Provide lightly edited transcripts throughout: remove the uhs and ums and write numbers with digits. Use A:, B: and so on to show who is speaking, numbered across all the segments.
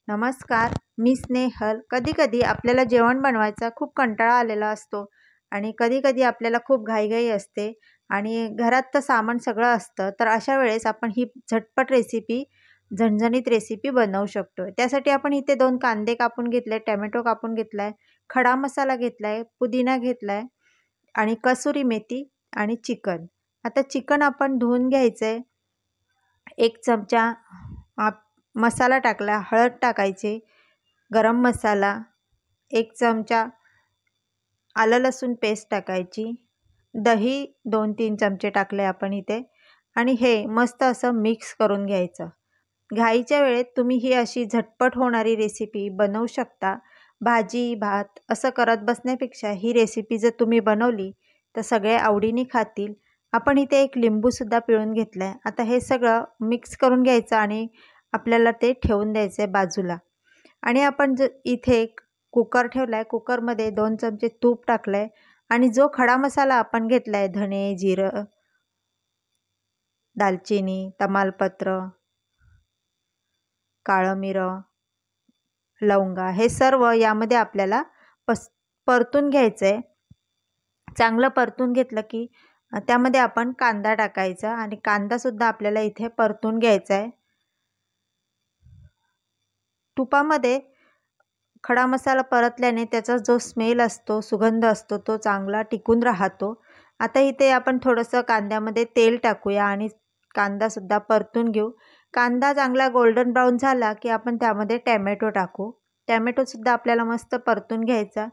A: नमस्कार, मी स्नेहल. कधी-कधी आपल्याला जेवण बनवायचा खूप कंटाळा आलेला असतो आणि कधी-कधी आपल्याला खूप घाईघाई असते आणि घरात तर सामान सगळं असतं. तर अशा वेळेस आपण ही झटपट रेसिपी, झणझणीत रेसिपी बनवू शकतो. त्यासाठी आपण इथे 2 कांदे कापून घेतले, टोमॅटो कापून घेतलाय, खडा मसाला घेतलाय, पुदिना घेतलाय आणि कसुरी मेथी आणि चिकन. आता चिकन आपण धुवून घ्यायचंय. 1 चमचा मसाला टाकला, हळद टाकायची, गरम मसाला, 1 चमचा आलं लसूण पेस्ट टाकायची, दही 2-3 चमचे टाकले आपण इथे आणि हे मस्त असं मिक्स करून घ्यायचं. घाईच्या वेळेत तुम्ही ही अशी झटपट होणारी रेसिपी बनवू शकता. भाजी, भात असं करत बसण्यापेक्षा ही रेसिपी जर तुम्ही बनवली तर सगळे आवडीने खातील. आपण इथे 1 लिंबूसुद्धा पिळून घेतला आहे. आता हे सगळं मिक्स करून घ्यायचं आणि आपल्याला ते ठेवून द्यायचं आहे बाजूला. आणि आपण इथे कुकर ठेवला आहे. कुकरमध्ये 2 चमचे तूप टाकलं आहे आणि जो खडा मसाला आपण घेतला आहे, धणे, जिरं, दालचिनी, तमालपत्र, काळं मिरं, लवंगा हे सर्व यामध्ये आपल्याला परतून घ्यायचं आहे. चांगलं परतून घेतलं की त्यामध्ये आपण कांदा टाकायचा आणि कांदासुद्धा आपल्याला इथे परतून घ्यायचा आहे. तुपामध्ये खडा मसाला परतल्याने त्याचा जो स्मेल असतो, सुगंध असतो तो चांगला टिकून राहतो. आता इथे आपण थोडंसं कांद्यामध्ये तेल टाकूया आणि कांदासुद्धा परतून घेऊ. कांदा चांगला गोल्डन ब्राऊन झाला की आपण त्यामध्ये टॅमॅटो टाकू. टॅमॅटोसुद्धा आपल्याला मस्त परतून घ्यायचा.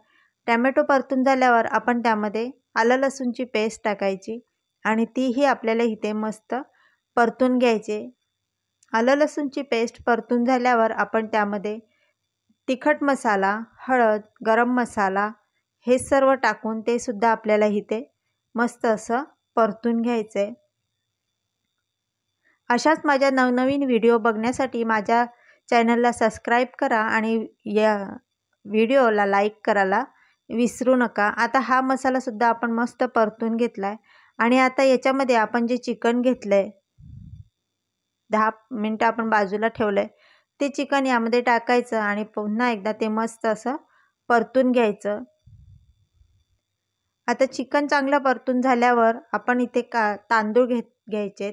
A: टॅमॅटो परतून झाल्यावर आपण त्यामध्ये आलं लसूणची पेस्ट टाकायची आणि तीही आपल्याला इथे मस्त परतून घ्यायचे. आलं लसूणची पेस्ट परतून झाल्यावर आपण त्यामध्ये तिखट मसाला, हळद, गरम मसाला हे सर्व टाकून ते सुद्धा आपल्याला इथे मस्त असं परतून घ्यायचं आहे. अशाच माझ्या नवनवीन व्हिडिओ बघण्यासाठी माझ्या चॅनलला सबस्क्राईब करा आणि या व्हिडिओला लाईक करायला विसरू नका. आता हा मसालासुद्धा आपण मस्त परतून घेतला आहे आणि आता याच्यामध्ये आपण जे चिकन घेतलं आहे, 10 मिनटं आपण बाजूला ठेवलं आहे, ते चिकन यामध्ये टाकायचं आणि पुन्हा एकदा ते मस्त असं परतून घ्यायचं. आता चिकन चांगलं परतून झाल्यावर आपण इथे तांदूळ घ्यायचे.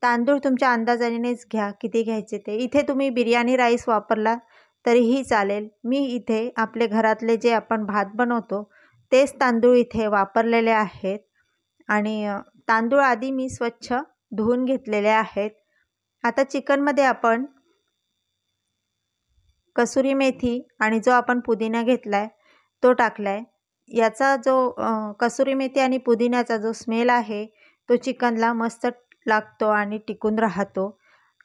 A: तांदूळ तुमच्या अंदाजानेच घ्या किती घ्यायचे ते. इथे तुम्ही बिर्याणी राईस वापरला तरीही चालेल. मी इथे आपले घरातले जे आपण भात बनवतो तेच तांदूळ इथे वापरलेले आहेत आणि तांदूळ आधी मी स्वच्छ धुवून घेतलेले आहेत. आता चिकनमध्ये आपण कसुरी मेथी आणि जो आपण पुदिना घेतला आहे तो टाकला आहे. याचा जो कसुरी मेथी आणि पुदिन्याचा जो स्मेल आहे तो चिकनला मस्त लागतो आणि टिकून राहतो.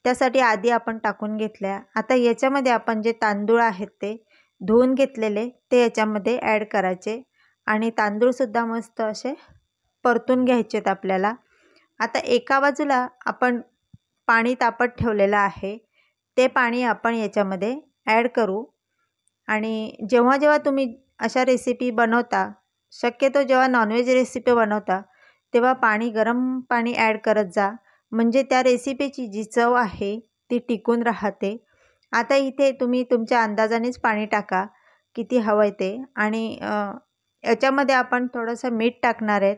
A: त्यासाठी आधी आपण टाकून घेतल्या. आता याच्यामध्ये आपण जे तांदूळ आहेत ते धुवून घेतलेले ते याच्यामध्ये ॲड करायचे आणि तांदूळसुद्धा मस्त असे परतून घ्यायचेत आपल्याला. आता एका बाजूला आपण पाणी तापत ठेवलेलं आहे. ते पाणी आपण याच्यामध्ये ॲड करू आणि जेव्हा जेव्हा तुम्ही अशा रेसिपी बनवता, शक्यतो जेव्हा नॉनव्हेज रेसिपी बनवता तेव्हा गरम पाणी ॲड करत जा, म्हणजे त्या रेसिपीची जी चव आहे ती टिकून राहते. आता इथे तुम्ही तुमच्या अंदाजानेच पाणी टाका किती हवं आहे ते आणि याच्यामध्ये आपण थोडंसं मीठ टाकणार आहेत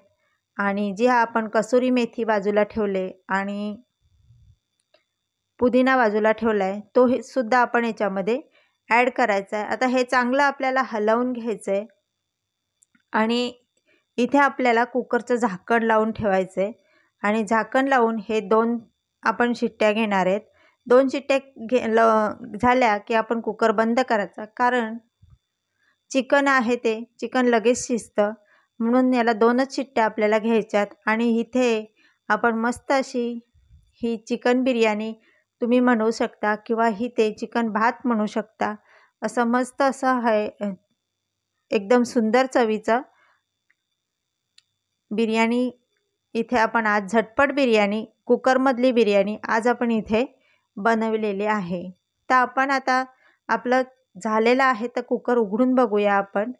A: आणि जी आपण कसुरी मेथी बाजूला ठेवले आणि पुदिना बाजूला ठेवला आहे तो हे सुद्धा आपण याच्यामध्ये ॲड करायचा आहे. आता हे चांगलं आपल्याला हलवून घ्यायचं आहे आणि इथे आपल्याला कुकरचं झाकण लावून ठेवायचं आहे आणि झाकण लावून हे 2 आपण शिट्ट्या घेणार आहेत. 2 शिट्ट्या झाल्या की आपण कुकर बंद करायचा, कारण चिकन आहे ते चिकन लगेच शिजतं, म्हणून याला 2च शिट्ट्या आपल्याला घ्यायच्यात. आणि इथे आपण मस्त अशी ही चिकन बिर्याणी तुम्ही म्हणू शकता किंवा ते चिकन भात म्हणू शकता. असं मस्त असं आहे, एकदम सुंदर चवीचं बिर्याणी इथे आपण आज झटपट बिर्याणी, कुकरमधली बिर्याणी आज आपण इथे बनवलेली आहे. तर आपण आता आपलं झालेलं आहे तर कुकर उघडून बघूया आपण.